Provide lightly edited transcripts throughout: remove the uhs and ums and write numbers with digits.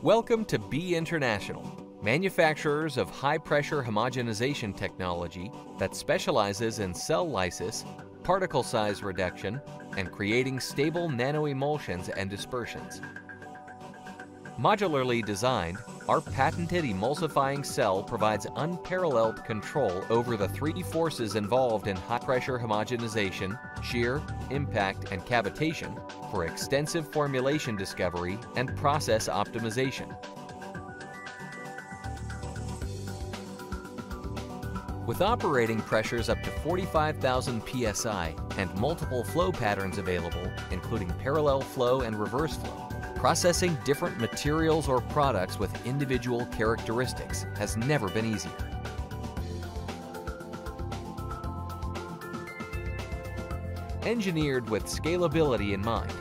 Welcome to B International, manufacturers of high-pressure homogenization technology that specializes in cell lysis, particle size reduction, and creating stable nanoemulsions and dispersions. Modularly designed, our patented emulsifying cell provides unparalleled control over the three forces involved in high-pressure homogenization, shear, impact, and cavitation for extensive formulation discovery and process optimization. With operating pressures up to 45,000 psi and multiple flow patterns available, including parallel flow and reverse flow, processing different materials or products with individual characteristics has never been easier. Engineered with scalability in mind,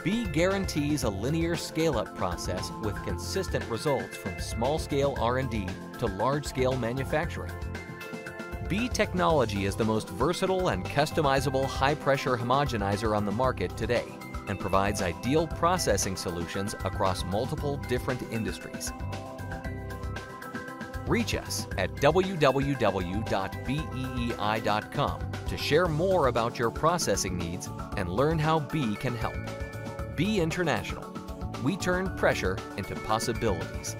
B guarantees a linear scale-up process with consistent results from small-scale R&D to large-scale manufacturing. B technology is the most versatile and customizable high-pressure homogenizer on the market today, and provides ideal processing solutions across multiple different industries. Reach us at www.beei.com to share more about your processing needs and learn how B can help. B International. We turn pressure into possibilities.